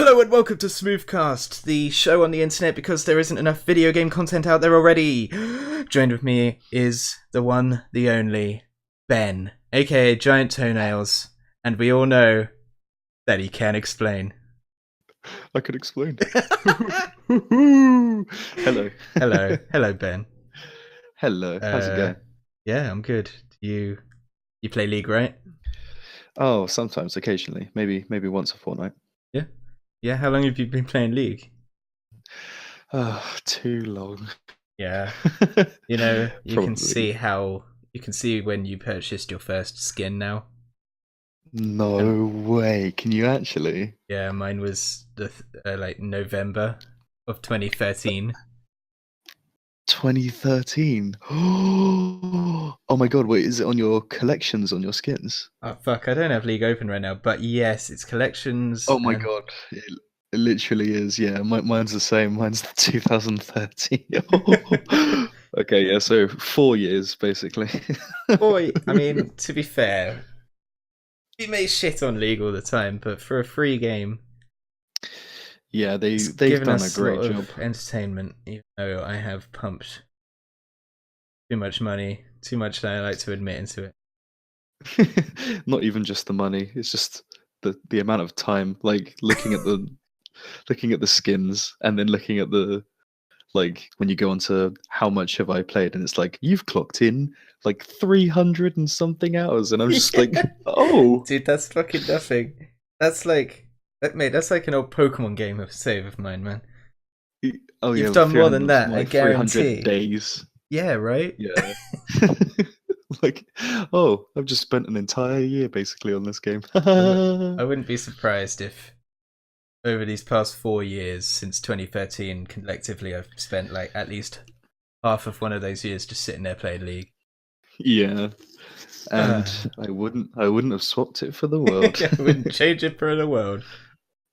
Hello and welcome to SmoofCast, the show on the internet because there isn't enough video game content out there already. Joined with me is the one, the only, Ben, aka Giant Toenails, and we all know that he can explain. I could explain. Hello. Hello, Ben. Hello. How's it going? Yeah, I'm good. You play League, right? Oh, sometimes, occasionally, maybe once a fortnight. Yeah. How long have you been playing League? Oh, too long. Yeah. You Probably. can see when you purchased your first skin now. No way. Can you actually? Yeah, mine was like November of 2013. 2013. Oh my god, wait, is it on your collections, on your skins? Oh fuck, I don't have League open right now, but yes, it's collections. Oh my god. It literally is, yeah. Mine's the same. Mine's the 2013. Okay, yeah, so 4 years, basically. Boy, I mean, to be fair, we may shit on League all the time, but for a free game, Yeah, it's they've given done a us great lot job. of entertainment, even though I have pumped too much money, too much that I like to admit into it. Not even just the money, it's just the amount of time, like looking at the skins and then looking at the, like, when you go onto how much have I played and it's like you've clocked in like 300 and something hours and I'm just like, oh Dude, that's fucking nothing. That's like mate, that's like an old Pokemon game of save of mine, man. oh yeah, You've done more than 300, that, I like 300 guarantee. days. Yeah, right? Yeah. Like, oh, I've just spent an entire year basically on this game. I wouldn't be surprised if over these past 4 years since 2013, collectively, I've spent like at least half of one of those years just sitting there playing League. Yeah, and I wouldn't have swapped it for the world. I wouldn't change it for the world.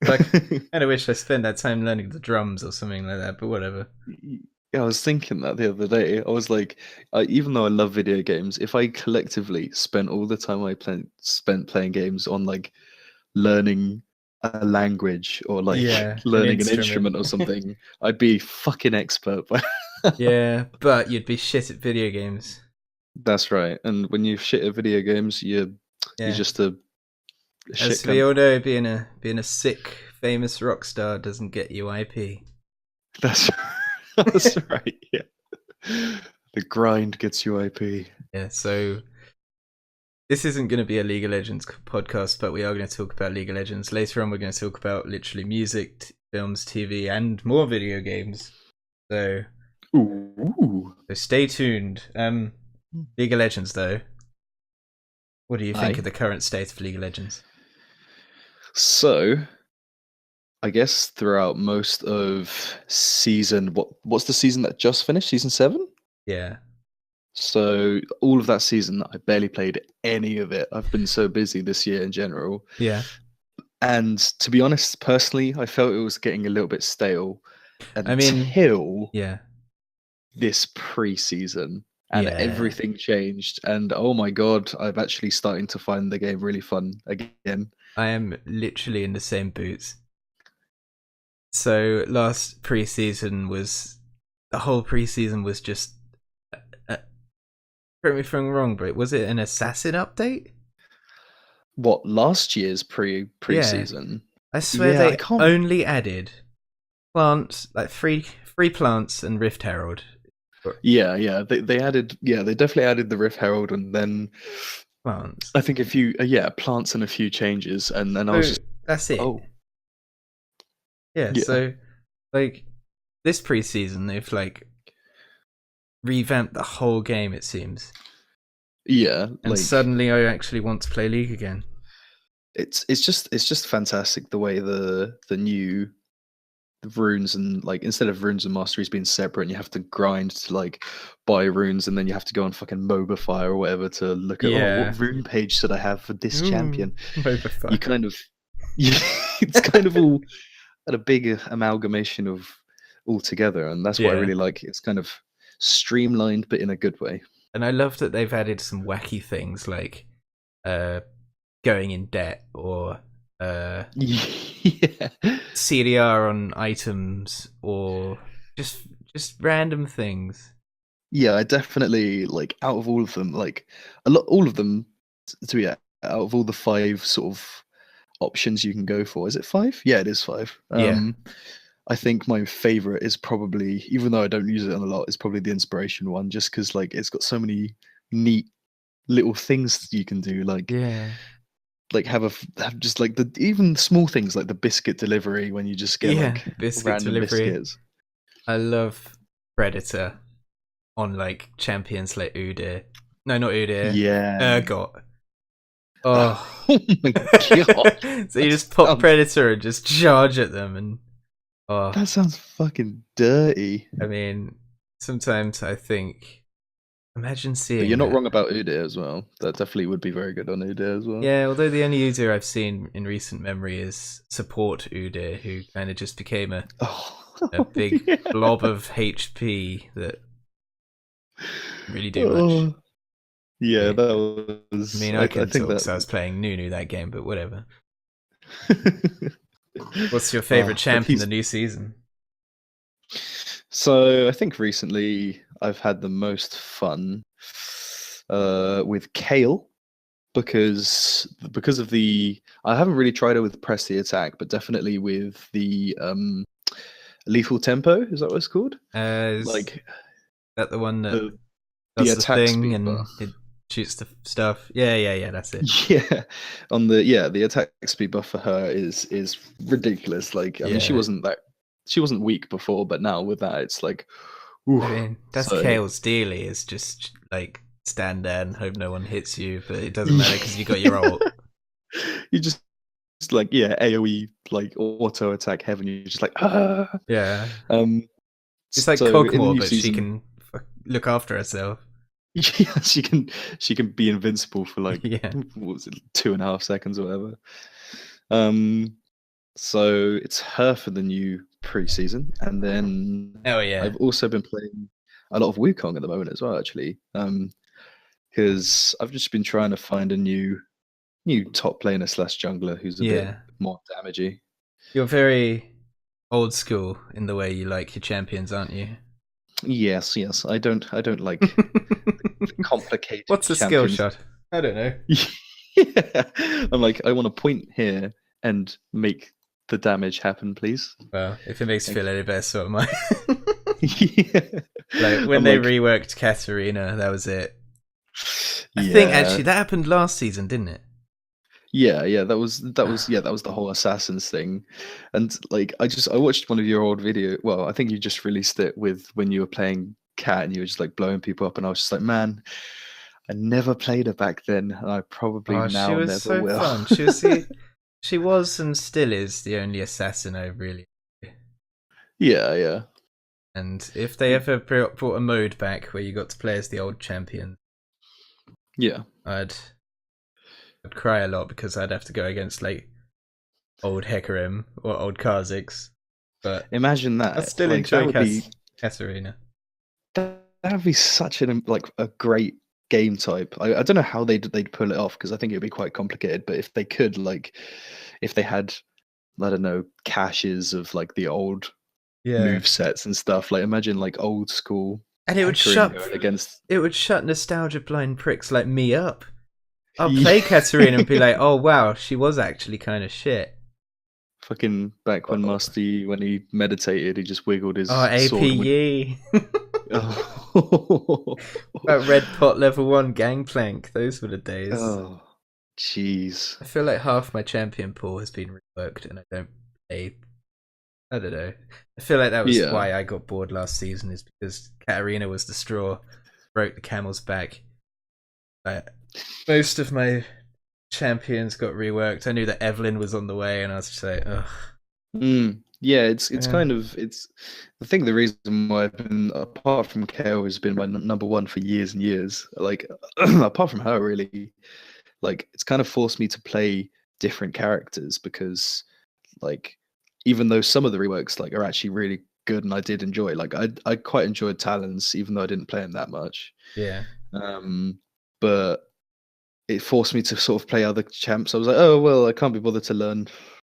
Like, I kind of wish I spent that time learning the drums or something like that, but whatever. Yeah, I was thinking that the other day. I was like, even though I love video games, if I collectively spent all the time spent playing games on like learning a language or like Yeah, an learning an instrument. instrument or something, I'd be fucking expert. Yeah, but you'd be shit at video games. That's right. And when you shit at video games, you're Yeah. just a shit As we cunt. all know, being a sick, famous rock star doesn't get you IP. That's that's right. Yeah, the grind gets you IP. Yeah, so this isn't going to be a League of Legends podcast, but we are going to talk about League of Legends. Later on, we're going to talk about literally music, films, TV, and more video games. So, Ooh. so stay tuned. League of Legends, though. What do you think Aye. of the current state of League of Legends? So, I guess throughout most of season, what's the season that just finished? Season 7? Yeah. So all of that season, I barely played any of it. I've been so busy this year in general. Yeah. And to be honest, personally, I felt it was getting a little bit stale I mean, until yeah. this preseason. And Yeah. everything changed. And oh my god, I'm actually starting to find the game really fun again. I am literally in the same boots. So last preseason was the whole preseason was just. Correct me if I'm wrong, but was it an assassin update? What, last year's preseason? I swear Yeah, they I can't. only added plants, like three plants and Rift Herald. Yeah. They added. Yeah, they definitely added the Rift Herald, and then Plants. I think a few. Plants and a few changes, and then I was just, that's it. oh Yeah. yeah, So like this preseason, they've like revamped the whole game. It seems. yeah. And Like, suddenly, I actually want to play League again. it's just fantastic the way the new runes, and like instead of runes and masteries being separate, and you have to grind to like buy runes, and then you have to go on fucking Mobify or whatever to look at, Yeah. what rune page should I have for this champion. Mobify. You kind of it's kind of all at a big amalgamation of all together, and that's what I Yeah. really like. It's kind of streamlined, but in a good way. And I love that they've added some wacky things like going in debt or Yeah, CDR on items or just random things. Yeah, I definitely like out of all of them, like all of them. To be out of all the 5 sort of options you can go for, is it 5? Yeah, it is 5. Yeah. I think my favorite is probably, even though I don't use it a lot, is probably the inspiration one, just because like it's got so many neat little things you can do, Yeah. like have just like the even small things like the biscuit delivery when you just get Yeah. like Biscuit random delivery. biscuits. I love Predator on like champions like Udyr. No, not Udyr. Yeah. Urgot. Oh. Oh my god. So you That just pop sounds, Predator and just charge at them, and oh, that sounds fucking dirty. I mean, sometimes I think, imagine But seeing you're not that. wrong about Udyr as well. That definitely would be very good on Udyr as well. Yeah, although the only Udyr I've seen in recent memory is support Udyr, who kind of just became a big Yeah. blob of HP that didn't really do much. Oh, yeah, I that was. mean, I I can think talk that. because I was playing Nunu that game, but whatever. What's your favorite But champ in the new season? So I think recently I've had the most fun with Kale because of the. I haven't really tried it with press the attack, but definitely with the lethal tempo. Is that what it's called? Is Like that the one that the does the attack thing speed and buff. it shoots the stuff? Yeah, that's it. Yeah, the attack speed buff for her is ridiculous. Like, I mean, Yeah. she wasn't weak before, but now with that, it's like, I oof. mean, that's So Kale's dealy, is just like stand there and hope no one hits you, but it doesn't matter because you got your ult. you just like AOE like auto attack heaven. You're just like ah. Yeah. Um. It's like So in the Cogmore, new but she season, can look after herself. yeah, she can be invincible for like Yeah. what was it, 2.5 seconds or whatever. Um. So it's her for the new preseason, and then Oh, yeah. I've also been playing a lot of Wukong at the moment as well, actually. Because I've just been trying to find a new top laner slash jungler who's a bit Yeah. more damagey. You're very old school in the way you like your champions, aren't you? Yes, I don't like complicated What's a skill champions. shot? I don't know. Yeah. I'm like, I want to point here and make the damage happen, please. Well, if it makes you Like, feel any better, so am I. yeah. Like when I'm they like, reworked Katarina, that was it. I think yeah. actually that happened last season, didn't it? Yeah, that was the whole assassins thing, and like I watched one of your old video. Well, I think you just released it with when you were playing Cat and you were just like blowing people up, and I was just like, man, I never played her back then, and I probably Oh, she now was never so will. fun. She was and still is the only assassin I really. Yeah. And if they ever brought a mode back where you got to play as the old champion, Yeah. I'd cry a lot because I'd have to go against like old Hecarim or old Kha'Zix. But Imagine that. I still Like that enjoy would be Katarina. that would be such a great game type. I don't know how they'd pull it off because I think it'd be quite complicated. But if they could, like, if they had, I don't know, caches of like the old Yeah. move sets and stuff. Like imagine like old school And it would Hecarim going against. shut nostalgia blind pricks like me up. I'll play Katarina and be like, oh wow, she was actually kind of shit. Fucking back when Musty, when he meditated, he just wiggled his Oh, sword. APE. Oh. That red pot level 1 gangplank. Those were the days. Oh, jeez. I feel like half my champion pool has been reworked and I don't play. I don't know. I feel like that was Yeah. why I got bored last season, is because Katarina was the straw, broke the camel's back. Most of my champions got reworked. I knew that Evelyn was on the way, and I was just like, ugh. Yeah, it's kind of it's. I think the reason why I've been apart from Kale has been my number one for years and years. Like apart from her, really, like it's kind of forced me to play different characters because, like, even though some of the reworks like are actually really good and I did enjoy, like I quite enjoyed Talons even though I didn't play him that much. Yeah. But it forced me to sort of play other champs. I was like, oh well, I can't be bothered to learn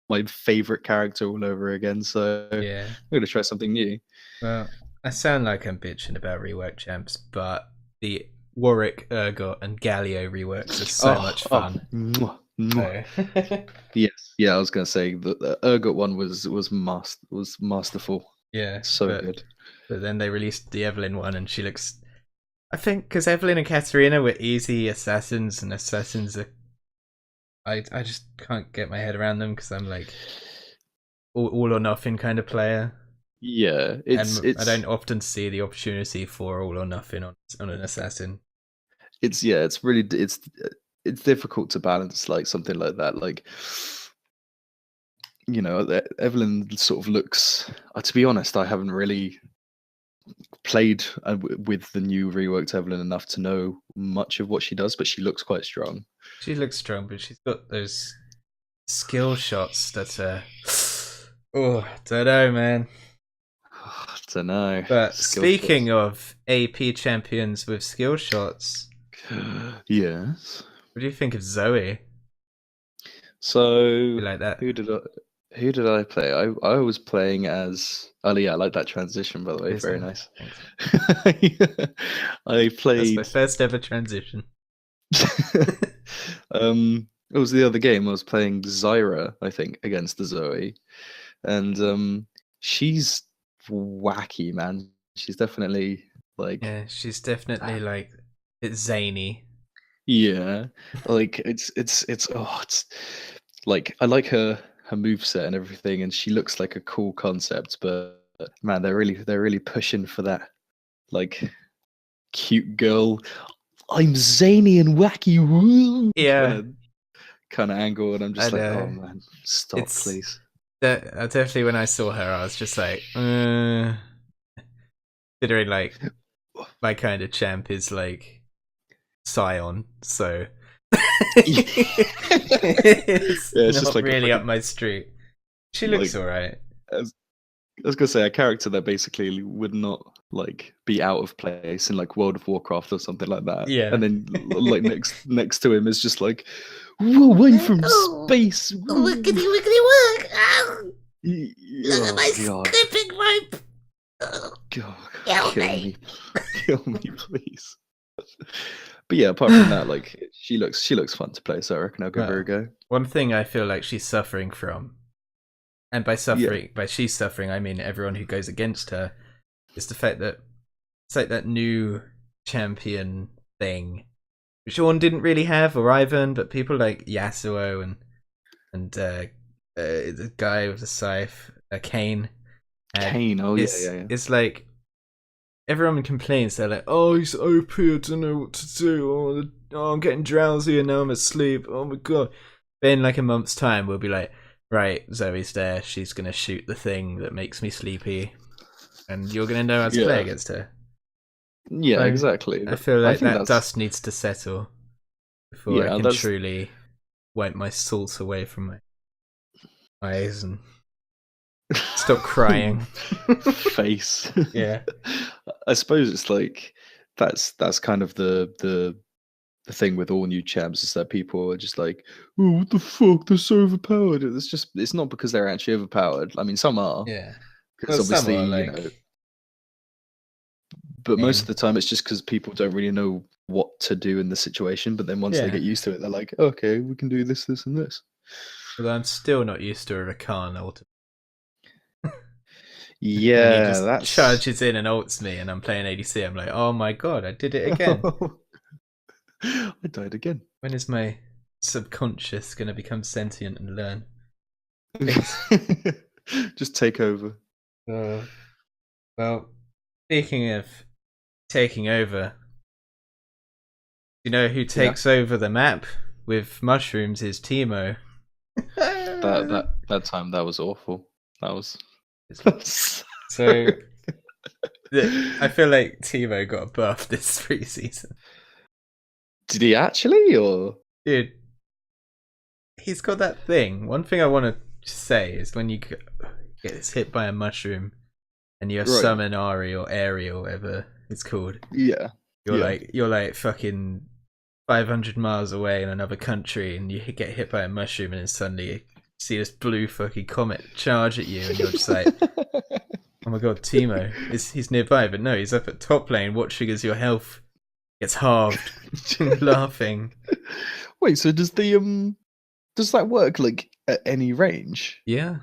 my favorite character all over again. So Yeah. I'm gonna try something new. Well, I sound like I'm bitching about rework champs, but the Warwick, Urgot, and Galio reworks are so much fun. Mwah, mwah. So. Yes, yeah, I was gonna say the Urgot one was masterful. Yeah, So good. But then they released the Evelyn one, and she looks. I think because Evelyn and Katarina were easy assassins, and assassins are. I just can't get my head around them because I'm like all or nothing kind of player. Yeah, it's I don't often see the opportunity for all or nothing on an assassin. It's really it's difficult to balance like something like that. Like, you know, Evelyn sort of looks. To be honest, I haven't really played with the new reworked Evelyn enough to know much of what she does, but she looks quite strong. She looks strong, but she's got those skill shots that are. Oh, don't know, man. I don't know. But speaking of AP champions with skill shots, yes. what do you think of Zoe? So, You like that? Who did I play? I was playing as. Oh yeah, I like that transition, by the way. Very nice. I played. That's my first ever transition. It was the other game. I was playing Zyra, I think, against the Zoe, and she's wacky, man. She's definitely like. Yeah, she's definitely like it's zany. Yeah, like it's like I like her moveset and everything, and she looks like a cool concept. But man, they're really pushing for that like cute girl. I'm zany and wacky, woo! Yeah, kind of angle, and I'm just like, oh man, stop, please. Definitely, when I saw her, I was just like, considering like my kind of champ is like Scion, so it's not just like really up my street. She looks like, alright. I was gonna say a character that basically would not like be out of place in like World of Warcraft or something like that. Yeah. And then like next to him is just like, whoa, away from space. Wickety work. Oh, look at my skipping rope. God, kill me, please. But yeah, apart from that, like she looks fun to play, so I reckon I'll give her a go. One thing I feel like she's suffering from, and by she's suffering, I mean everyone who goes against her, is the fact that it's like that new champion thing, which Sean didn't really have, or Ivan, but people like Yasuo and the guy with the scythe, Kane. Kane, yeah. It's like everyone complains. They're like, "Oh, he's OP. I don't know what to do. Oh, I'm getting drowsy and now I'm asleep. Oh my god." But in like a month's time, we'll be like, "Right, Zoe's there. She's gonna shoot the thing that makes me sleepy, and you're gonna know how to play against her." Yeah, exactly. I feel like that dust needs to settle before I can truly wipe my salt away from my eyes and stop crying. Face. Yeah. I suppose it's like that's kind of the thing with all new champs is that people are just like, oh, what the fuck? They're so overpowered. It's not because they're actually overpowered. I mean, some are. Yeah. Because obviously, you know. But most of the time, it's just because people don't really know what to do in the situation. But then once they get used to it, they're like, okay, we can do this, this, and this. But I'm still not used to a Rakan ultimate. Yeah, he just charges in and ults me, and I'm playing ADC. I'm like, oh my god, I did it again. I died again. When is my subconscious going to become sentient and learn? Just take over. Well, speaking of taking over, you know who takes over the map with mushrooms is Teemo. that time that was awful. That was so. I feel like Teemo got a buff this preseason. Did he actually, or dude? He's got that thing. One thing I want to say is when you get hit by a mushroom and you summon Ari or Airy or whatever it's called. Yeah. You're like fucking 500 miles away in another country and you get hit by a mushroom and then suddenly see this blue fucking comet charge at you, and you're just like, oh my god, Teemo, he's nearby, but no, he's up at top lane watching as your health gets halved, laughing. Wait, so does that work like at any range? Yeah.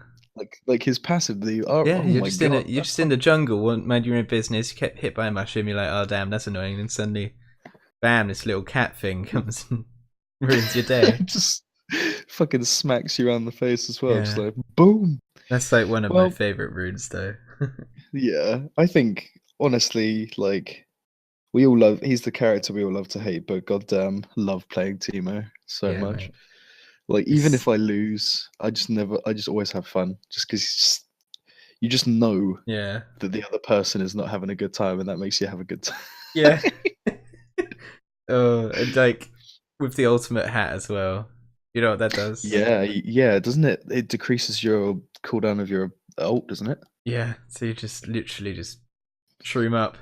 Like his passive, oh You're my just god, you're just in the jungle, mind your own business. You get hit by a mushroom, you're like, oh damn, that's annoying, and suddenly, bam, this little cat thing comes and ruins your day. just fucking smacks you around the face as well. Yeah. Just like boom. That's like one of my favorite runes, though. Yeah, I think honestly, like we all love. He's the character we all love to hate, but goddamn, love playing Teemo so much. Mate. Like even if I lose, I just always have fun, just because you just know that the other person is not having a good time, and that makes you have a good time. Yeah. Oh, and like with the ultimate hat as well. You know what that does? Yeah, doesn't it? It decreases your cooldown of your ult, doesn't it? Yeah, so you just literally just shroom up.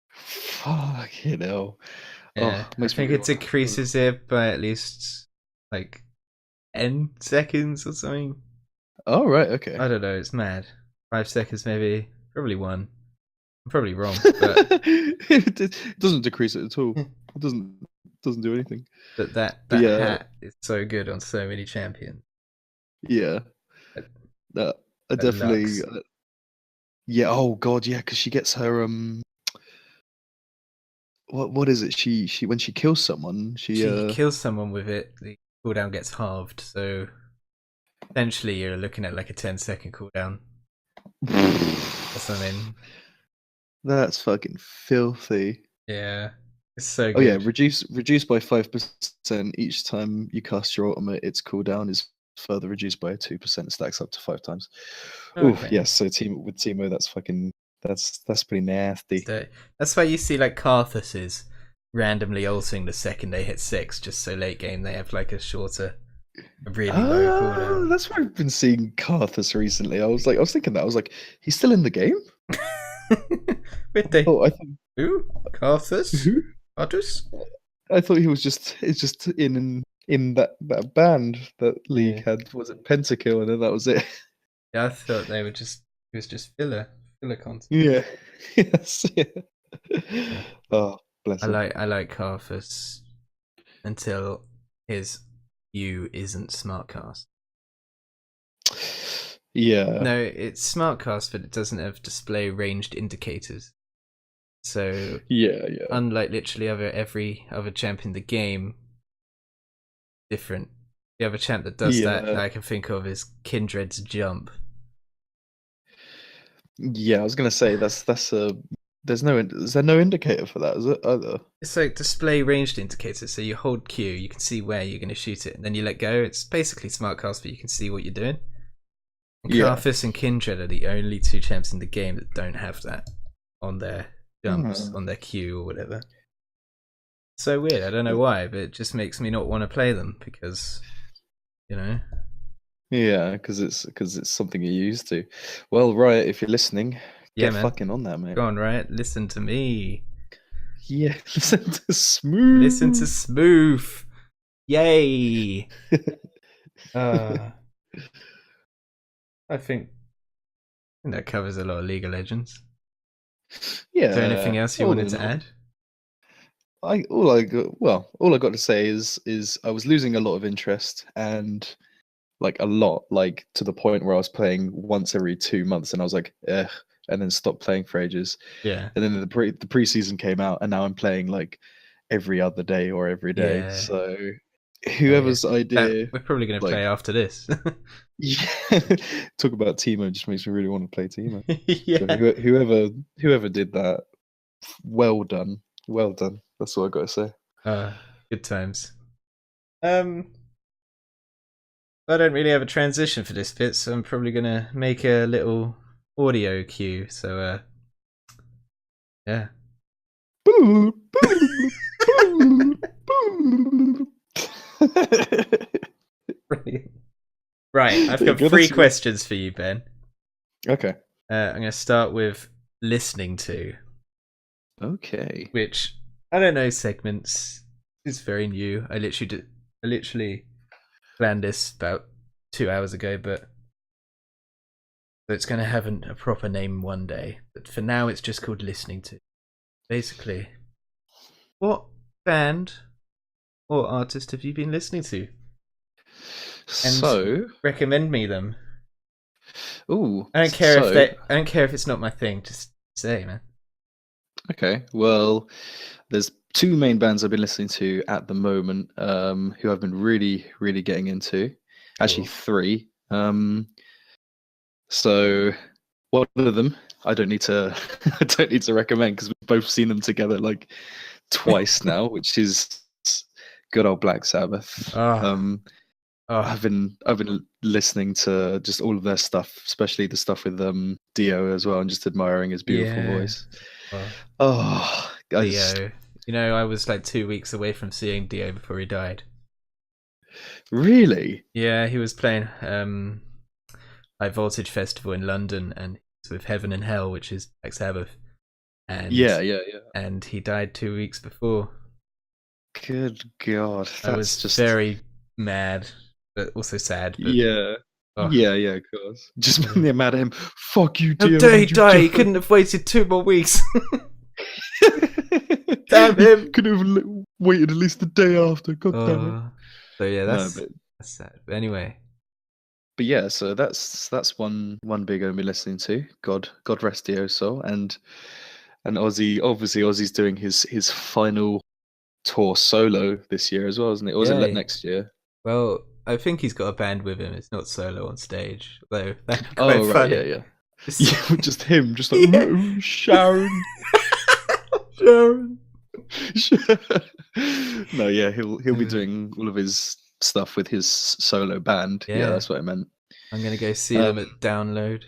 Fucking hell. Yeah, I think it decreases it by at least like 10 seconds or something. Oh, right, okay. I don't know, it's mad. 5 seconds maybe, probably 1. I'm probably wrong, but it doesn't decrease it at all. It doesn't do anything. But that hat is so good on so many champions. Yeah. I definitely yeah, oh god, yeah, because she gets her what is it? She when she kills someone, she kills someone with it, the cooldown gets halved, so essentially you're looking at like a 10-second cooldown. That's what I mean. That's fucking filthy. Yeah. It's so good. Oh yeah, reduce by 5% each time you cast your ultimate, its cooldown is further reduced by 2%, stacks up to 5 times. Okay. Yes, so with Teemo, that's pretty nasty. That's why you see like Karthus's randomly ulting the second they hit 6, just so late game they have like a really low cooldown. That's where I've been seeing Karthus recently. I was thinking that. I was like, he's still in the game? Wait, I think who? Karthus? Who? Karthus? I thought he was just in that band that League had. Was it Pentakill, and then that was it? Yeah, I thought it was just filler content. Yeah. Yes. Yeah. Oh, bless him. I like Karthus until his U isn't SmartCast. Yeah. No, it's SmartCast, but it doesn't have display ranged indicators. So yeah. Unlike literally every other champ in the game, different. The other champ that does that I can think of is Kindred's Jump. Yeah, I was gonna say is there no indicator for that, is it either? It's like display ranged indicators, so you hold Q, you can see where you're gonna shoot it, and then you let go. It's basically SmartCast, but you can see what you're doing. Karthus and Kindred are the only 2 champs in the game that don't have that on their jumps, on their Q or whatever. So weird, I don't know why, but it just makes me not want to play them because, you know. Yeah, because it's something you're used to. Well, Riot, if you're listening, get fucking on that, mate. Go on, Riot, listen to me. Yeah, listen to Smoof. Listen to Smoof. Yay. I think that covers a lot of League of Legends. Yeah. Is there anything else you wanted to add? All I got to say is I was losing a lot of interest, and like a lot, like to the point where I was playing once every 2 months, and I was like, and then stopped playing for ages. Yeah. And then the preseason came out, and now I'm playing like every other day or every day. Yeah. So whoever's idea, we're probably going to play after this. Yeah. Talk about Teemo just makes me really want to play Teemo. Yeah. So whoever did that, well done. That's all I got to say. Good times. I don't really have a transition for this bit, so I'm probably gonna make a little audio cue. So, yeah. Right, I've got 3 questions for you, Ben. Okay. I'm gonna start with listening to. Okay. Which I don't know. Segments is very new. I literally planned this about 2 hours ago, but it's going to have a proper name one day. But for now, it's just called Listening To. Basically, what band or artist have you been listening to? And So, recommend me them. ooh, I don't care if it's not my thing. Just say, man. Okay, well, there's two main bands I've been listening to at the moment, who I've been really, really getting into. Actually, Cool. three. So one of them I don't need to I don't need to recommend because we've both seen them together like twice now, which is good old Black Sabbath. Oh. I've been listening to just all of their stuff, especially the stuff with Dio as well, and just admiring his beautiful voice. Oh, Dio. You know, I was like 2 weeks away from seeing Dio before he died. Really? Yeah, he was playing High Voltage Festival in London, and it's with Heaven and Hell, which is Black Sabbath. And Yeah. And he died 2 weeks before. Good God, I was just very mad, but also sad. But, yeah. oh. Yeah, of course. Just when they're mad at him, fuck you, How Dio. dare he die? He couldn't have waited 2 more weeks. Damn him! Could have waited at least the day after. God damn it. So yeah, that's but sad. But anyway, yeah, so that's one big I'm listening to. God rest Dio's soul, and Ozzy. Obviously, Ozzy's doing his final tour solo this year as well, isn't it? Or was it next year? Well, I think he's got a band with him. It's not solo on stage, though. That'd be Oh, quite right, funny. yeah. Just him, just like Sharon. Sharon. No, yeah, he'll be doing all of his stuff with his solo band. Yeah, that's what I meant. I'm gonna go see them at Download.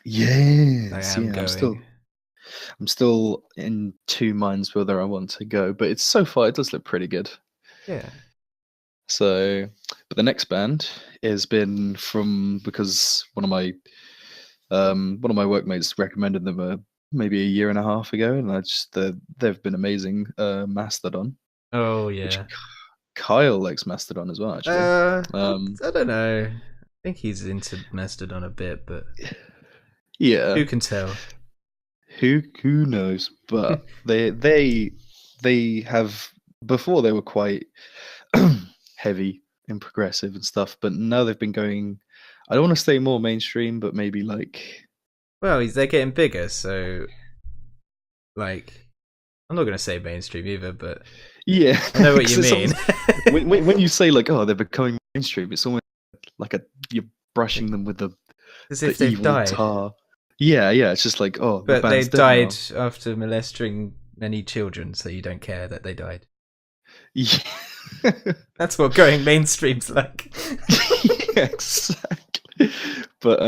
Yeah, I am going. I'm still in two minds whether I want to go, but it's so far it does look pretty good. Yeah. So, but the next band has been because one of my workmates recommended them maybe a year and a half ago, and they've been amazing. Mastodon. Oh yeah. Which Kyle likes Mastodon as well. Actually, I don't know. I think he's into Mastodon a bit, but yeah, who can tell? Who knows? But they have before they were quite heavy and progressive and stuff, but now they've been going. I don't want to say more mainstream, but maybe like. Well, they're getting bigger, so like I'm not going to say mainstream either, but yeah, I know what you mean. when you say like, oh, they're becoming mainstream, it's almost like you're brushing them with the as if they've died. Tar. Yeah, it's just like, oh, but the they band's died now. after molesting many children, so you don't care that they died. Yeah. That's what going mainstream's like. Yeah, exactly. But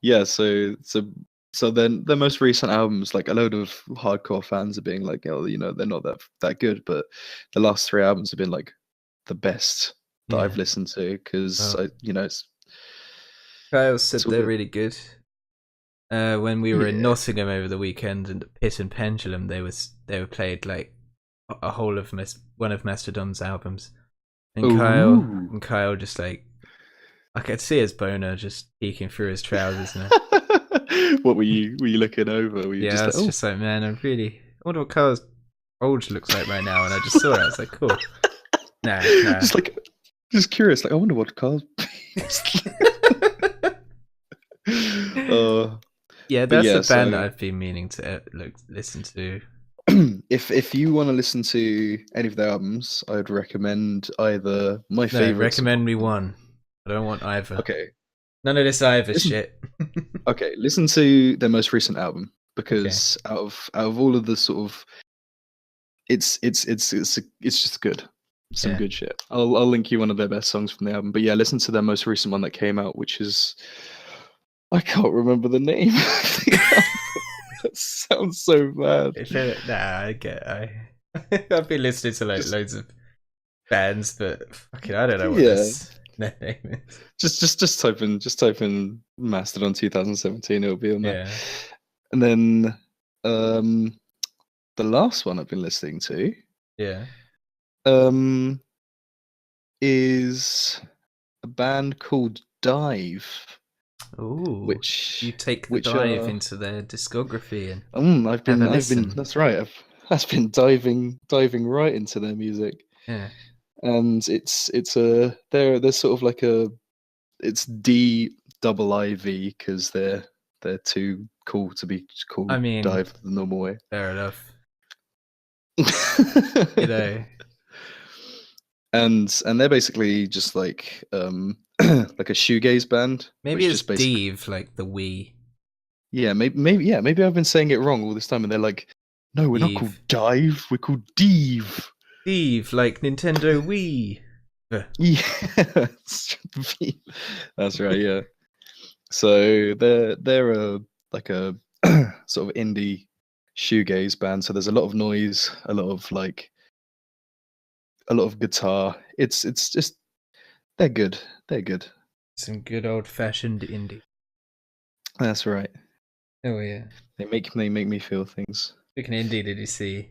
yeah, so then their most recent albums, like a load of hardcore fans are being like, oh, they're not that good, but the last 3 albums have been like the best that I've listened to because it's. Kyle said they're really good. When we were in Nottingham over the weekend and Pit and Pendulum, they were played like a whole of one of Mastodon's albums, and Kyle just like I could see his boner just peeking through his trousers. What were you looking over? Were you I was just like, man, I wonder what Kyle's bulge looks like right now, and I just saw it. I was like, cool. Nah. Just curious. Like, I wonder what Kyle's. Yeah, that's the band that I've been meaning to listen to. If you want to listen to any of their albums, I'd recommend either my favorite. Recommend me one. I don't want either. Okay. None of this either shit. Okay, listen to their most recent album because out of all of the sort of, it's just good. Some good shit. I'll link you one of their best songs from the album. But yeah, listen to their most recent one that came out, which is. I can't remember the name. That sounds so bad. I've been listening to loads of bands, but fucking I don't know what their name is. Just type in Mastodon 2017. It'll be on there. And then the last one I've been listening to. Yeah. Is a band called Dive, Ooh, which you take the dive into their discography and I've have a been listen. that's right. I've been diving right into their music, Yeah, and it's a they're sort of like a it's DIIV because they're too cool to be called I mean, Dive the normal way. fair enough. You know, and they're basically just like like a shoegaze band. maybe which it's just basically Dave, like the Wii. yeah maybe I've been saying it wrong all this time, and they're like, no, we're not called Eve. Dive, we're called Dive. Dave, like Nintendo Wii. Yeah, that's right. Yeah, so they're a like a sort of indie shoegaze band. So there's a lot of noise, a lot of guitar. It's just they're good. They're good. Some good old fashioned indie. That's right. Oh yeah. They make me feel things. Speaking of indie, did you see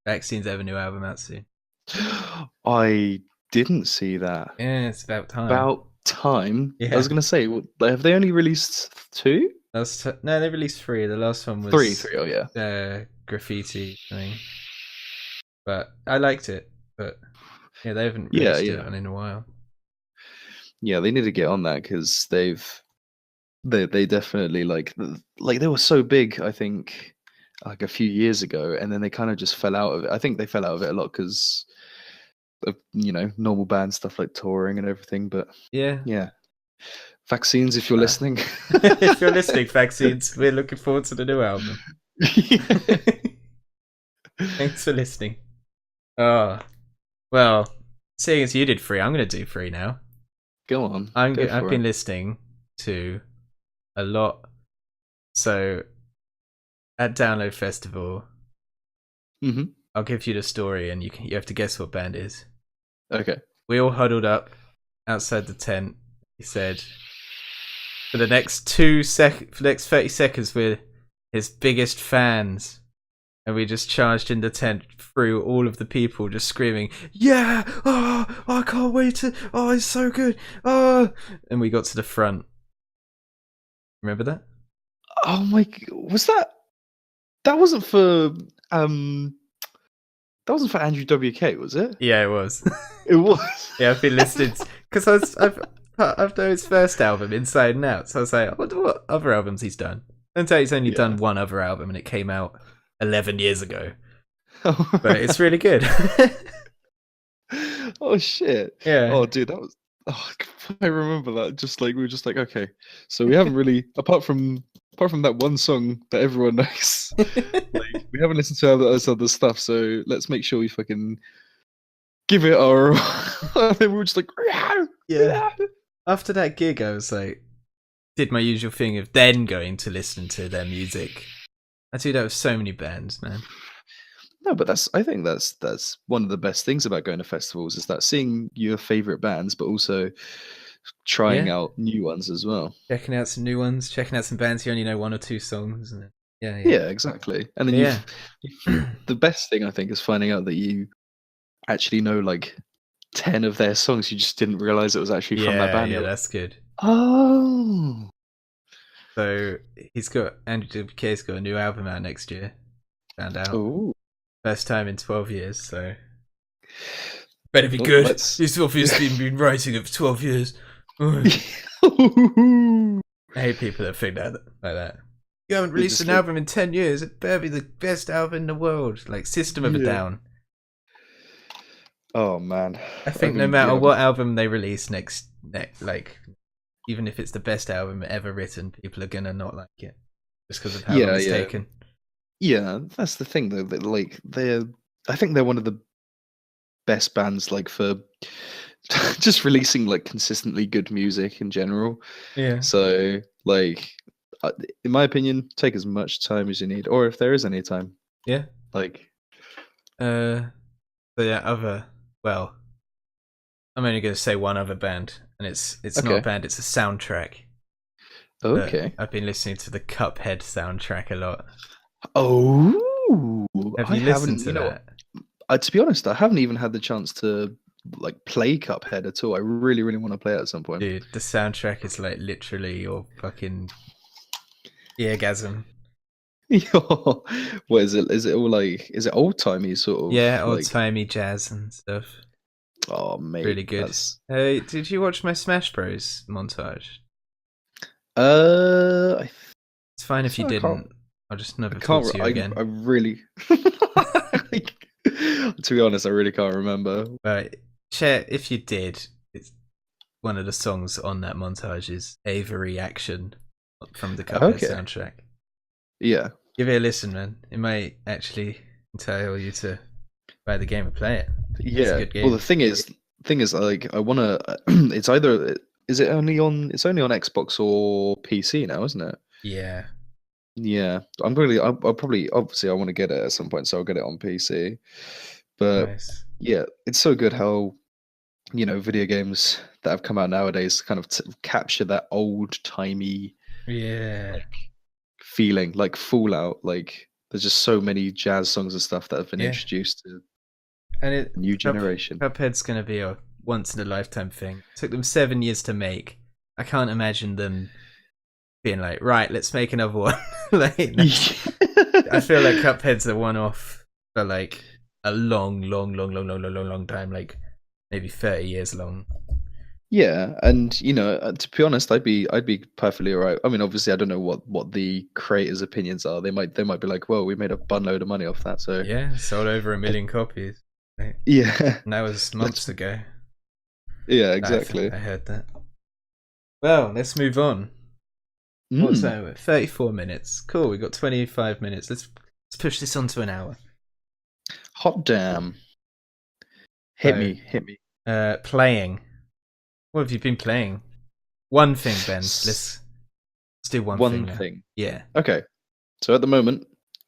Vaccine's have a new album out soon? I didn't see that. Yeah, it's about time. About time. Yeah. I was gonna say, have they only released 2? No, they released 3. The last one was 3. Oh yeah. Graffiti thing. But I liked it. But yeah, they haven't Yeah, released yeah. it in a while. Yeah, they need to get on that because they definitely like they were so big. I think like a few years ago, and then they kind of just fell out of it. I think they fell out of it a lot because of normal band stuff like touring and everything. But Yeah. Vaccines, if you're listening. If you're listening, Vaccines, we're looking forward to the new album. Thanks for listening. Oh, well, seeing as you did 3, I'm going to do 3 now. Go on. I've been listening to a lot. So, at Download Festival, I'll give you the story, and you have to guess what band it is. Okay. We all huddled up outside the tent. He said, for the next 30 seconds, we're his biggest fans. And we just charged in the tent through all of the people, just screaming, "Yeah! Oh, I can't wait to! Oh, it's so good! Oh!" And we got to the front. Remember that? Oh my! Was that? That wasn't for That wasn't for Andrew WK, was it? Yeah, it was. It was. Yeah, I've been listening because I've known his first album inside and out. So I was like, I wonder what other albums he's done. Turns out he's only done one other album, and it came out 11 years ago. But it's really good. Oh shit! Yeah. Oh dude, that was. Oh, I remember that. Just like we were just like, okay, so we haven't really apart from that one song that everyone knows, like we haven't listened to other stuff. So let's make sure we fucking give it our. And then we were just like, yeah. After that gig, I was like, did my usual thing of then going to listen to their music. I do that with so many bands, man. No, but I think that's one of the best things about going to festivals is that seeing your favorite bands, but also trying out new ones as well. Checking out some new ones, checking out some bands you only know 1 or 2 songs. And yeah, exactly. And then the best thing I think is finding out that you actually know like 10 of their songs. You just didn't realize it was actually from that band. Yeah, that's good. Oh. So Andrew WK's got a new album out next year. Found out. Oh. First time in 12 years, so better be good. He's obviously been writing it for 12 years. I hate people that think that like that. You haven't released an album in 10 years. It better be the best album in the world. Like System of a Down. Oh man. I think no matter what album they release next, like even if it's the best album ever written, people are gonna not like it just because of how long it's taken. Yeah, that's the thing though. That like I think they're one of the best bands like for just releasing like consistently good music in general. Yeah. So like, in my opinion, take as much time as you need, or if there is any time. Yeah. Like. Well, I'm only going to say one other band, and it's not a band; it's a soundtrack. Okay. I've been listening to the Cuphead soundtrack a lot. Oh, have you listened to that? To be honest, I haven't even had the chance to like play Cuphead at all. I really, really want to play it at some point. Dude, the soundtrack is like literally your fucking eargasm. What is it? Is it all like? Is it old timey sort of? Yeah, old like, timey jazz and stuff. oh mate, Really good. That's... Hey, did you watch my Smash Bros montage? I It's fine if you I didn't. can't- I'll just never I talk can't. to you again. I really. To be honest, I really can't remember. Right, chat. If you did, it's one of the songs on that montage is Avery Action from the Cuphead soundtrack. Yeah. Give it a listen, man. It might actually entail you to buy the game and play it. Yeah. It's a good game. Well, the thing is, like, I want to. It's either. Is it only on? It's only on Xbox or PC now, isn't it? Yeah. Yeah. I'll probably. Obviously, I want to get it at some point, so I'll get it on PC. But Nice. yeah, it's so good how, video games that have come out nowadays kind of capture that old timey Yeah. feeling, like Fallout. Like, there's just so many jazz songs and stuff that have been introduced to And it a new generation. Cuphead's gonna be a once in a lifetime thing. It took them 7 years to make. I can't imagine them being like, right, let's make another one. Like, I feel like Cuphead's a one-off for like a long time, like maybe 30 years long. Yeah, and to be honest, I'd be perfectly alright. I mean, obviously, I don't know what the creators' opinions are. They might be like, well, we made a bunload of money off that, so yeah, sold over 1 million copies. Right? Yeah, and that was months ago. Yeah, exactly. I heard that. Well, let's move on. What's that? 34 minutes. Cool. We got 25 minutes. Let's push this on to an hour. Hot damn! Hit me. Playing. What have you been playing? One thing, Ben. Let's do one thing. Yeah. Okay. So at the moment,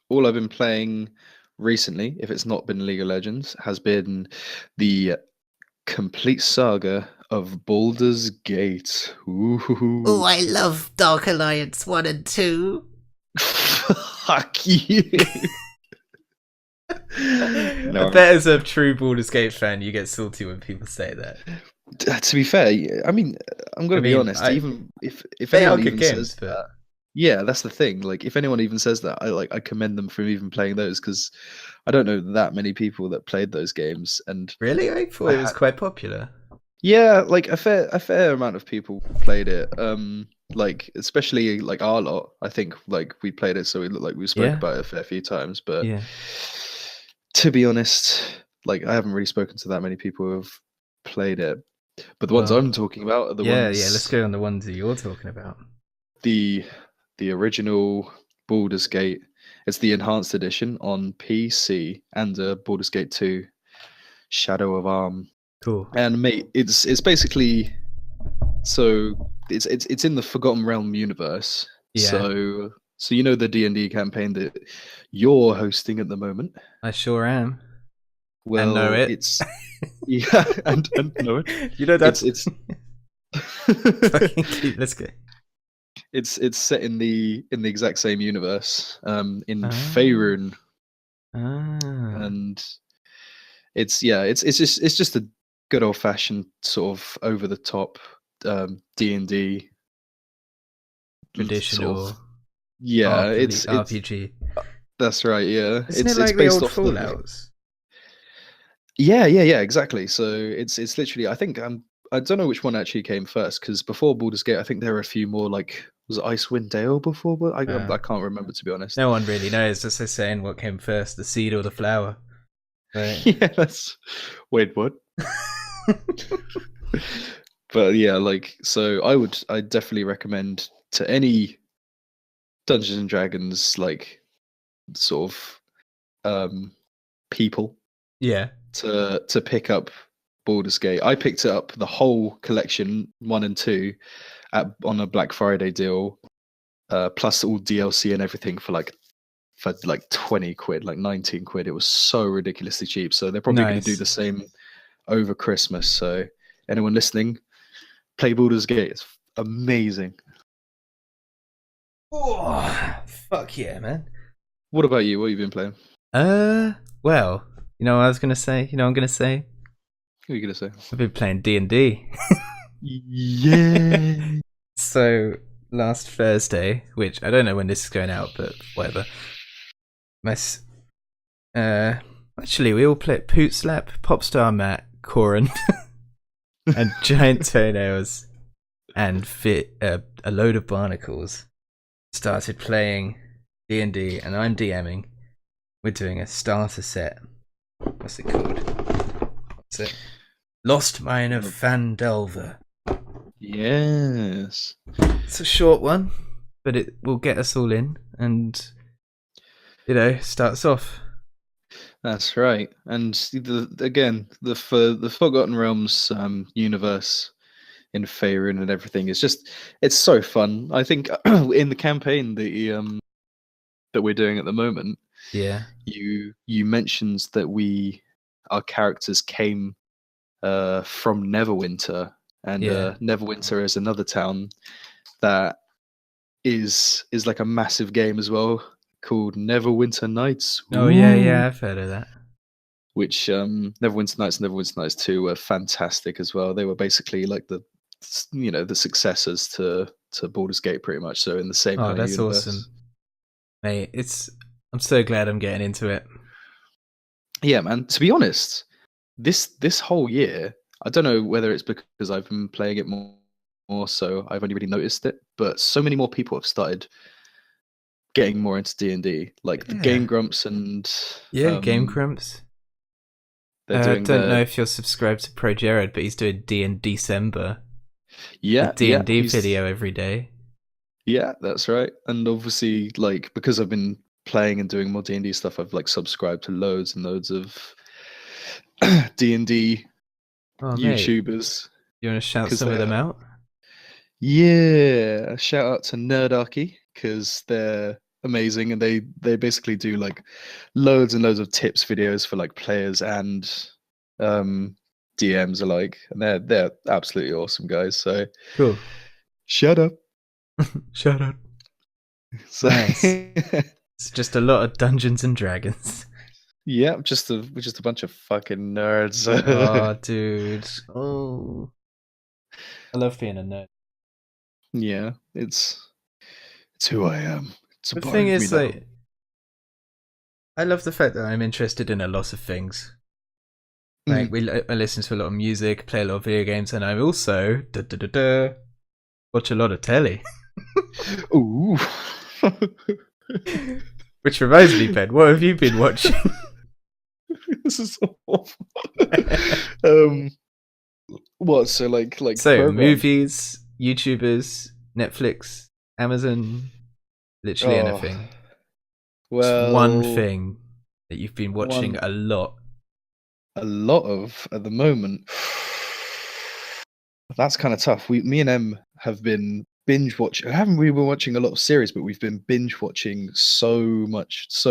all I've been playing recently, if it's not been League of Legends, has been the complete saga of Baldur's Gate. Ooh. Oh, I love Dark Alliance 1 and 2. Fuck you. No. I bet as a true Baldur's Gate fan, you get salty when people say that. To be fair, I mean, I'm going to be honest. Even if anyone even says that, yeah, that's the thing. Like, if anyone even says that, I commend them for even playing those, because I don't know that many people that played those games. And really, I thought it was quite popular. Yeah, like a fair amount of people played it. Like, especially like our lot. I think like we played it, so we spoke about it a fair few times. But to be honest, like, I haven't really spoken to that many people who have played it. But the ones I'm talking about are the ones. Yeah, let's go on the ones that you're talking about. The original Baldur's Gate. It's the enhanced edition on PC and Baldur's Gate 2, Shadow of Arm. Cool. And mate, it's basically, so it's in the Forgotten Realm universe. Yeah. So you know the D&D campaign that you're hosting at the moment. I sure am. Well, and know it. It's yeah, and know it. You know that's it's let's go. It's set in the exact same universe, in Faerun, and it's just a good old fashioned sort of over the top D&D traditional. Sort of, yeah, it's RPG. That's right. Yeah, Isn't it like it's based the old off Fallouts? Yeah, exactly. So it's literally, I think, I don't know which one actually came first, because before Baldur's Gate, I think there were a few more, like, was it Icewind Dale before? But I can't remember, to be honest. No one really knows. Just like saying what came first, the seed or the flower. Right. Yeah, that's wait, what? But yeah, like, so I definitely recommend to any Dungeons and Dragons like sort of people, yeah, to pick up Baldur's Gate. I picked it up, the whole collection 1 and 2 on a Black Friday deal, plus all DLC and everything for like 20 quid, like 19 quid. It was so ridiculously cheap. So they're probably going to do the same over Christmas. So anyone listening, play Baldur's Gate. It's amazing. Oh, fuck yeah, man. What about you? What have you been playing? Well, you know what I was going to say? You know what I'm going to say? What are you gonna say? I've been playing D&D. Yeah. So last Thursday, which I don't know when this is going out, but whatever. Actually, we all played Poot Slap, Popstar Matt, Corin, and Giant Toenails, and a load of barnacles. Started playing D&D, and I'm DMing. We're doing a starter set. What's it called? What's it? Lost Mine of Fandelver. Yes. It's a short one, but it will get us all in, and starts off. That's right. And the Forgotten Realms universe in Faerun and everything is it's so fun. I think in the campaign that we're doing at the moment, Yeah. you mentioned that our characters came from Neverwinter, and Neverwinter is another town that is like a massive game as well, called Neverwinter Nights. Oh yeah, I've heard of that. Which Neverwinter Nights and Neverwinter Nights 2 were fantastic as well. They were basically like the successors to Baldur's Gate, pretty much. So in the same kind of universe. Oh, that's awesome, mate. I'm so glad I'm getting into it. Yeah, man. To be honest, this whole year, I don't know whether it's because I've been playing it more, so I've only really noticed it. But so many more people have started getting more into D&D, like the Game Grumps and Game Grumps. I don't know if you're subscribed to Pro Jared, but he's doing D&D December. Yeah, D&D video every day. Yeah, that's right. And obviously, like, because I've been playing and doing more D&D stuff, I've like subscribed to loads and loads of D&D YouTubers. Mate. You want to shout some of them out? Yeah, shout out to Nerdarchy, because they're amazing, and they basically do like loads and loads of tips videos for like players and DMs alike, and they're absolutely awesome guys. So cool. Shut up. Shut up. So, nice. It's just a lot of Dungeons and Dragons. Yeah, just a bunch of fucking nerds. Oh, dude. Oh, I love being a nerd. Yeah, it's who I am. The thing is, like, I love the fact that I'm interested in a lot of things. Like, I listen to a lot of music, play a lot of video games, and I also watch a lot of telly. Ooh. Which reminds me, Ben, what have you been watching? This is so awful. What? So like movies, YouTubers, Netflix, Amazon, literally anything. Well, just one thing that you've been watching a lot. A lot of at the moment. That's kind of tough. Me and Em have been binge watching. Haven't we been watching a lot of series, but we've been binge watching so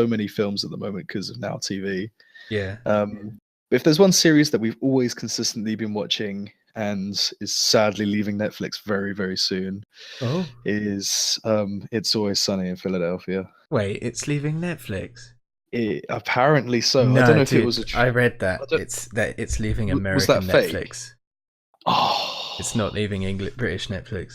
many films at the moment because of Now TV. Yeah. If there's one series that we've always consistently been watching and is sadly leaving Netflix very, very soon, is It's Always Sunny in Philadelphia. Wait, it's leaving Netflix? Apparently so. No, I don't know if dude, it was I read that. It's leaving American Netflix. Oh, it's not leaving British Netflix.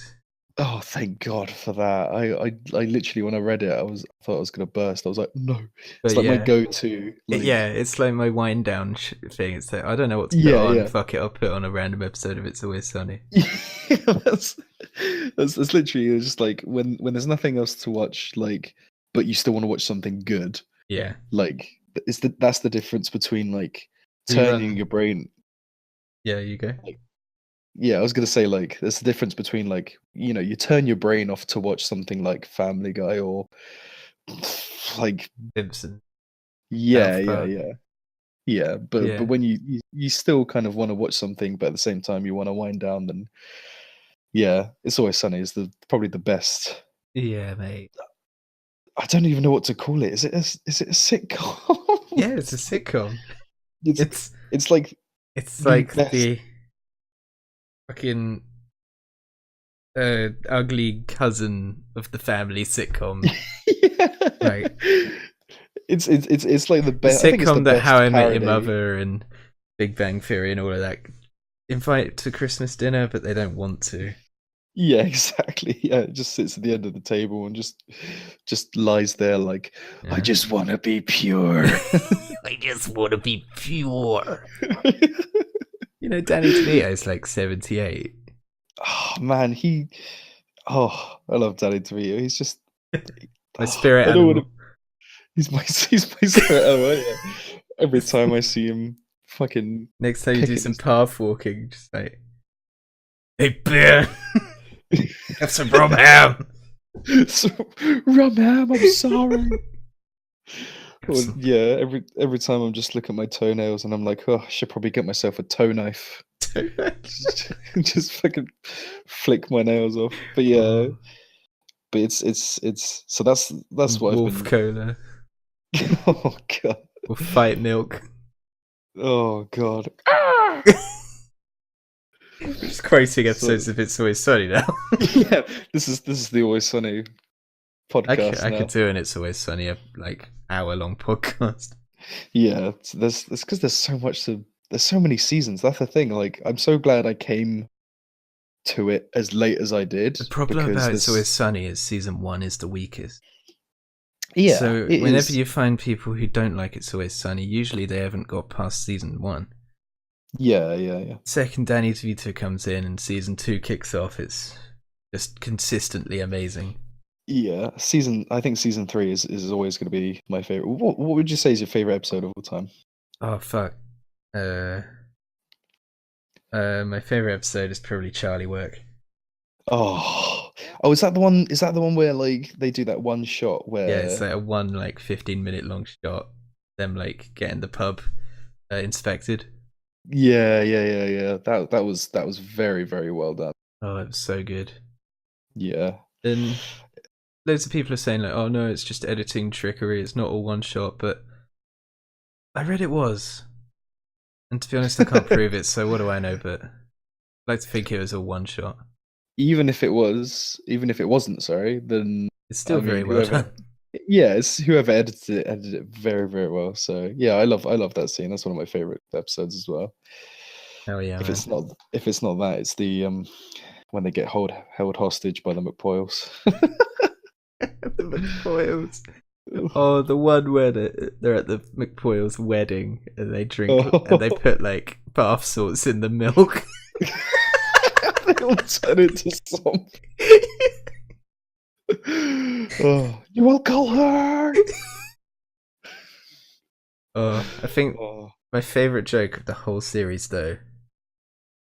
Oh, thank God for that. I literally, when I read it, I thought I was going to burst. I was like, no. It's like my go-to. Like... Yeah, it's like my wind down thing. It's like, I don't know what to put on. Yeah. Fuck it, I'll put on a random episode of It's Always Sunny. Yeah, that's literally just like when there's nothing else to watch, like, but you still want to watch something good. Yeah. Like, that's the difference between like turning your brain. Yeah, you go. Like, yeah, I was gonna say, like, there's the difference between, like, you turn your brain off to watch something like Family Guy or like Simpson. Yeah. But when you still kind of want to watch something, but at the same time you want to wind down, then It's Always Sunny is probably the best. Yeah, mate. I don't even know what to call it. Is it a sitcom? Yeah, it's a sitcom. It's like the fucking ugly cousin of the family sitcom. Yeah. Right. It's like the best sitcom that How I Met Your Mother and Big Bang Theory and all of that. Invite to Christmas dinner, but they don't want to. Yeah, exactly. Yeah, it just sits at the end of the table and just lies there like, I just want to be pure. I just want to be pure. You know, Danny DeVito's like 78. Oh man, I love Danny DeVito. He's just My spirit I don't animal. want to. He's my spirit animal. Yeah. Every time I see him, fucking. Next time you do kicking some his- path walking, just like, hey Ben, have some rum ham. So, rum ham, I'm sorry. Well, yeah, every time I'm just looking at my toenails and I'm like, oh, I should probably get myself a toe knife. Just fucking flick my nails off. But yeah, Oh. but it's so that's what Wolf I've been. Cola Oh god. or Fight Milk. Oh god. Just quoting episodes of It's Always Sunny now. Yeah, this is the Always Sunny podcast. I now. could do an It's Always Sunny like hour-long podcast. Yeah, it's because there's so many seasons. That's the thing. Like, I'm so glad I came to it as late as I did. The problem because about It's Always Sunny is season 1 is the weakest. Yeah. So it whenever is. you find people who don't like It's Always Sunny, usually they haven't got past season 1. Yeah. Second Danny DeVito comes in and season 2 kicks off, it's just consistently amazing. Yeah, I think season 3 is always going to be my favorite. What would you say is your favorite episode of all time? Oh fuck. My favorite episode is probably Charlie Work. Oh, is that the one? Is that the one where like they do that one shot where? Yeah, it's like a 15-minute long shot. Them like getting the pub inspected. Yeah. That was very, very well done. Oh, it was so good. Yeah. And loads of people are saying like, "Oh no, it's just editing trickery. It's not all one shot." But I read it was, and to be honest, I can't prove it. So what do I know? But I like to think it was a one shot. Even if it wasn't, sorry, then It's still very well whoever- done. Yeah, it's whoever edited it very, very well. So yeah, I love that scene. That's one of my favorite episodes as well. Hell yeah! If Man. it's not that, it's the when they get held hostage by the McPoyles. The McPoyles. Oh, the one where they're at the McPoyles' wedding and they drink and they put like bath salts in the milk. They all turn into zombies. Oh, you will call her. Oh, I think Oh, my favorite joke of the whole series though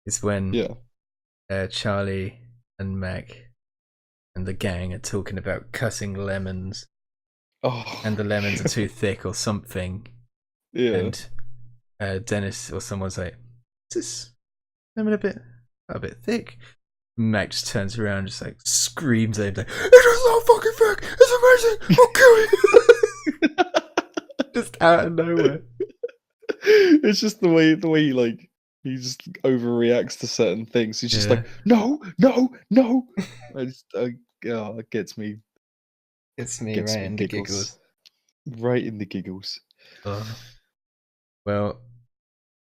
is when yeah. Charlie and Meg and the gang are talking about cutting lemons Oh, and the lemons are too thick or something. yeah. And Dennis or someone's like, "Is this lemon a bit thick?" Mac just turns around and just like screams at him like, "It is not fucking thick! It's amazing! I'll kill you!" Just out of nowhere. It's just the way he just overreacts to certain things. He's just like, no. It gets me. It's me Gets right me in the giggles. Right in the giggles. Oh. Well,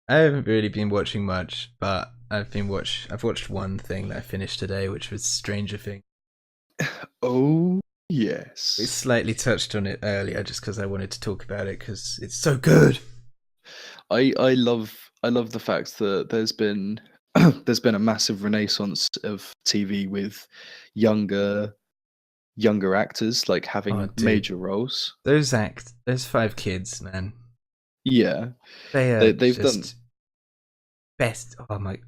I haven't really been watching much, but I've watched one thing that I finished today, which was Stranger Things. Oh We yes. slightly touched on it earlier, just because I wanted to talk about it because it's so good. I love the fact that there's been a massive renaissance of TV with younger actors like having Oh, dude. major roles. Those 5 kids, man. Yeah, They've done. best. Oh my!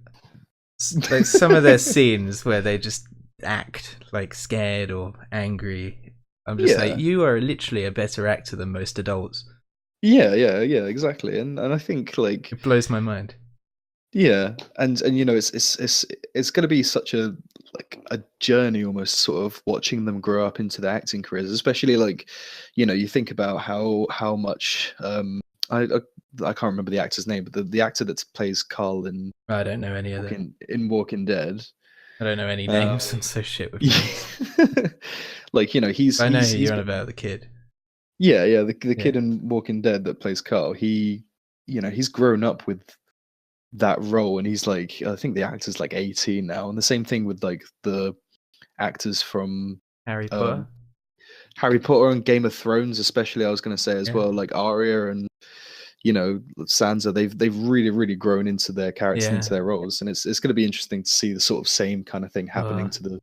Like some of their scenes where they just act like scared or angry. I'm just Yeah. like, you are literally a better actor than most adults. Yeah, exactly. And I think like It blows my mind. yeah, and you know it's going to be such a journey almost, sort of watching them grow up into their acting careers, especially like, you know, you think about how much I can't remember the actor's name, but the actor that plays Carl in I don't know any of them. Walking Dead. I don't know any names. I'm so shit with names. Like, you know, I know he's who you're on been- about, the kid. Yeah, the kid in Walking Dead that plays Carl. He, you know, he's grown up with that role, and he's like, I think the actor's like 18 now, and the same thing with like the actors from Harry um, Potter. Harry Potter and Game of Thrones, especially. I was going to say as Yeah. well, like Arya and Sansa. They've really grown into their characters, and Yeah. into their roles, and it's going to be interesting to see the sort of same kind of thing happening Oh. to the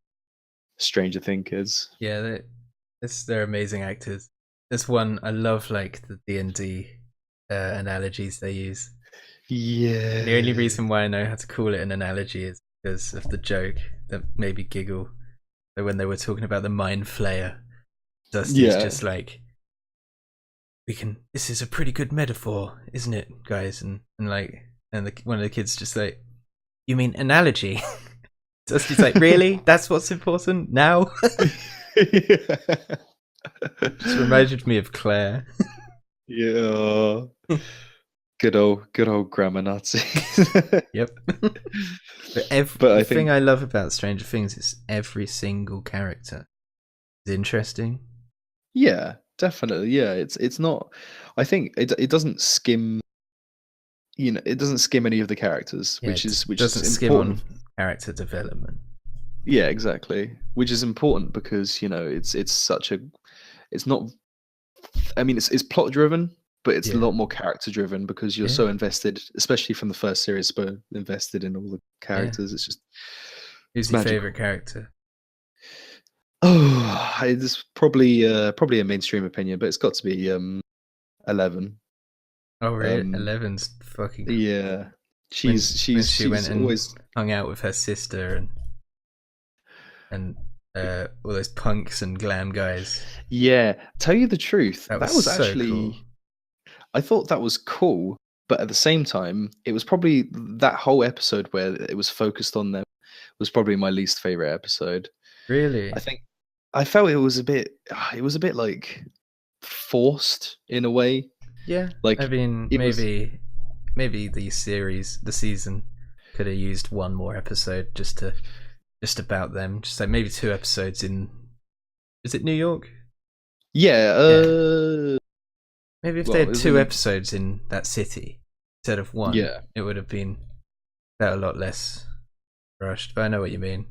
Stranger Things kids. Yeah, they're amazing actors. There's one I love, like the D&D analogies they use. Yeah. The only reason why I know how to call it an analogy is because of the joke that made me giggle. So when they were talking about the Mind Flayer, Dusty's just like, this is a pretty good metaphor, isn't it, guys? And one of the kids just like, you mean analogy? Dusty's like, really? That's what's important now? Just reminded me of Claire. Yeah. Good old grammar Nazi. Yep. But the thing I love about Stranger Things is every single character is interesting. Yeah, definitely. Yeah, it's not. I think it doesn't skim. It doesn't skim any of the characters, which is skim important. on character development. Yeah, exactly. Which is important because it's not. I mean, it's plot driven, but it's a lot more character driven because you're so invested, especially from the first series, but invested in all the characters. It's just. Who's your favorite character? Oh, it's probably a mainstream opinion, but it's got to be 11. Oh, really? 11's fucking. Yeah, she went and always hung out with her sister and all those punks and glam guys. Yeah, tell you the truth, that was so actually cool. I thought that was cool, but at the same time, it was probably that whole episode where it was focused on them was probably my least favorite episode. Really? I felt it was a bit like forced in a way. Yeah, like I mean, maybe the season could have used one more episode just about them, just like maybe 2 episodes in. Is it New York? Yeah. Maybe if they had 2 episodes in that city instead of 1, it would have been a lot less rushed. But I know what you mean.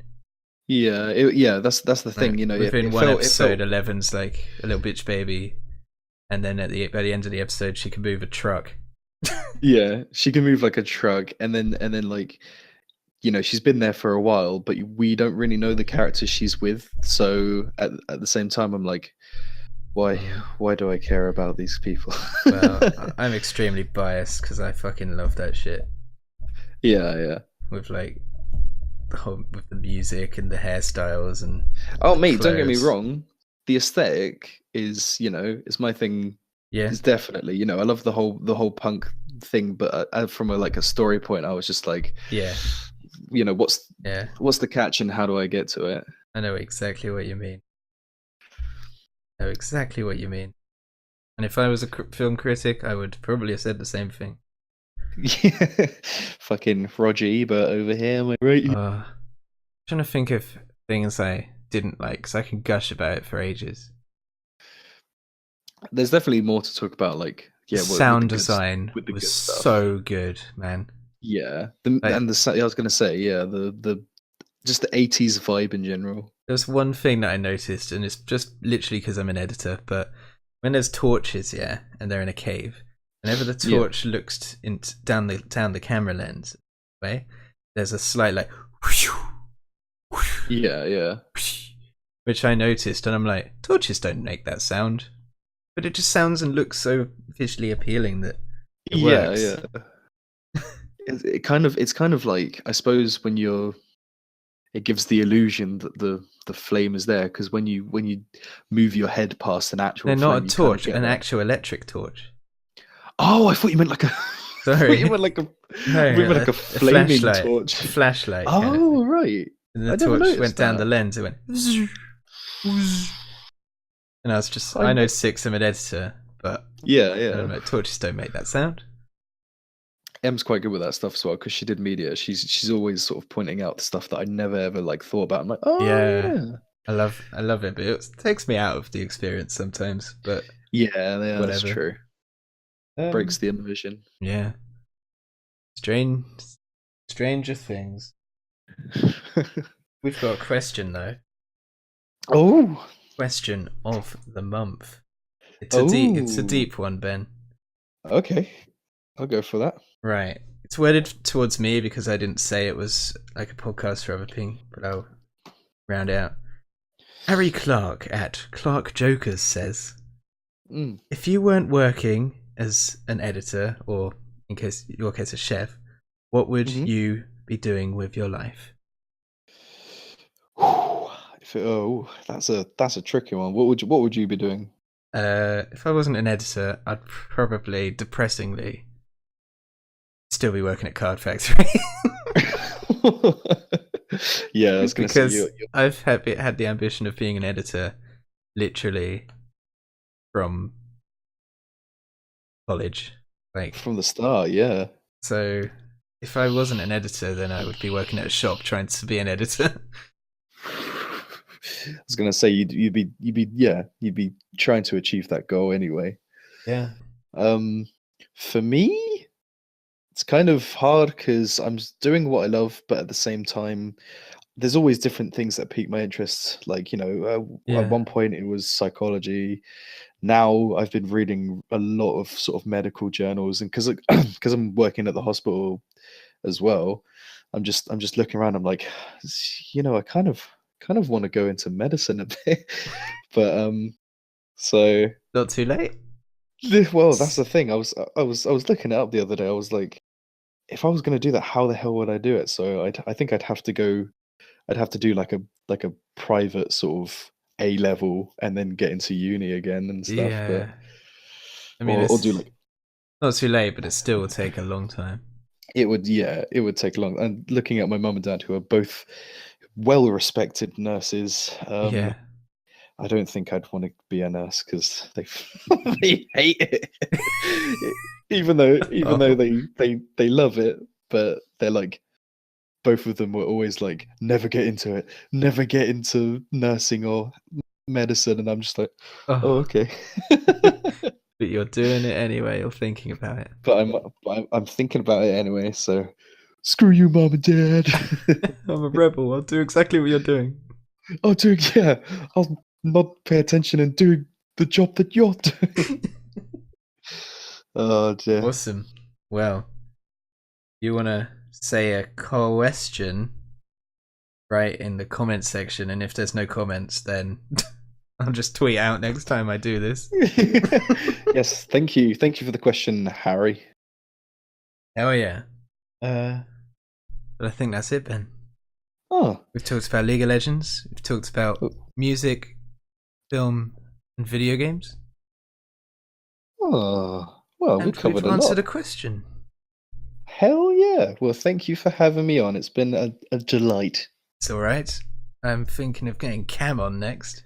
Yeah, that's the thing, Within one episode, 11's like a little bitch baby, and then by the end of the episode, she can move a truck. Yeah, she can move like a truck, and then like, she's been there for a while, but we don't really know the character she's with. So at the same time, I'm like, why do I care about these people? Well, I'm extremely biased because I fucking love that shit. Yeah. With like with the music and the hairstyles and mate, don't get me wrong, the aesthetic is is my thing. It's definitely I love the whole punk thing, but from a story point, I was just like, what's the catch and how do I get to it? I know exactly what you mean. And if I was a film critic, I would probably have said the same thing. Yeah, fucking Roger Ebert over here, am I right? I'm trying to think of things I didn't like, because I can gush about it for ages. There's definitely more to talk about, like sound design was so good, man. Yeah, I was gonna say, the just the 80s vibe in general. There's one thing that I noticed, and it's just literally because I'm an editor, but when there's torches, and they're in a cave, whenever the torch looks down the camera lens way, there's a slight like which I noticed, and I'm like, torches don't make that sound, but it just sounds and looks so visually appealing that it works. It's kind of like, I suppose, when it gives the illusion that the flame is there, because when you move your head past an actual they're not flame, a torch, an actual electric torch. Oh, I thought you meant like a sorry, you meant like a flaming torch, a flashlight. Oh, right. And the torch went down the lens. It went, and I was just, I know 6, I'm an editor, but yeah, I don't know, torches don't make that sound. Em's quite good with that stuff as well, because she did media. She's always sort of pointing out the stuff that I never ever thought about. I'm like, yeah. I love it, but it takes me out of the experience sometimes. But yeah, that's true. Breaks the immersion. Yeah. Stranger things. We've got a question though. Oh, Question of the month. It's a Oh. deep one, Ben. okay. I'll go for that. Right. It's worded towards me because I didn't say it was like a podcast for other people, but I'll round out. Harry Clark at Clark Jokers says, Mm. if you weren't working as an editor, or in your case a chef, what would Mhm. you be doing with your life? That's a tricky one. What would you be doing? If I wasn't an editor, I'd probably, depressingly, still be working at Card Factory. Yeah, I was going to say Because I've had the ambition of being an editor literally from college. Like, from the start. Yeah. so if I wasn't an editor, then I would be working at a shop trying to be an editor. I was going to say you'd be trying to achieve that goal anyway. Yeah. For me, it's kind of hard because I'm doing what I love, but at the same time, there's always different things that pique my interest. Like, Yeah. at one point it was psychology. Now I've been reading a lot of sort of medical journals, and because I'm working at the hospital as well, I'm just looking around. I'm like, I kind of want to go into medicine a bit, but so Not too late. well, that's the thing. I was looking it up the other day. I was like, if I was going to do that, how the hell would I do it? So I think I'd have to go. I'd have to do like a private sort of A level and then get into uni again and stuff. Yeah. But I mean, or it's do like not too late, but it still will take a long time. it would take long. And looking at my mum and dad, who are both well-respected nurses, Yeah. I don't think I'd want to be a nurse because they hate it. even though they love it, but they're like, both of them were always like, never get into it, never get into nursing or medicine, and I'm just like, oh, okay. But you're doing it anyway. You're thinking about it. But I'm thinking about it anyway. So screw you, mum and dad. I'm a rebel. I'll do exactly what you're doing. I'll not pay attention and do the job that you're doing. Oh dear. Awesome. Well, you want to say a question right in the comment section, and if there's no comments, then I'll just tweet out next time I do this. Yes, thank you for the question, Harry. Hell yeah. But I think that's it, Ben. Oh, We've talked about League of Legends. We've talked about music, film, and video games. well, we And covered we've a lot. answered a question. Hell yeah. Well, thank you for having me on. It's been a delight. It's alright. I'm thinking of getting Cam on next.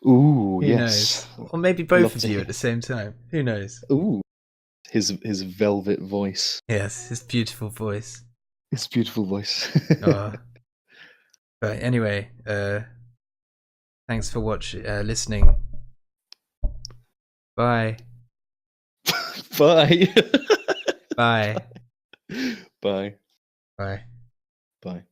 Ooh, Who yes. knows? Or maybe both Love of to you hear. at the same time. Who knows? Ooh. His velvet voice. Yes, his beautiful voice. His beautiful voice. Oh. But anyway, thanks for listening. Bye. Bye. Bye. Bye. Bye. Bye.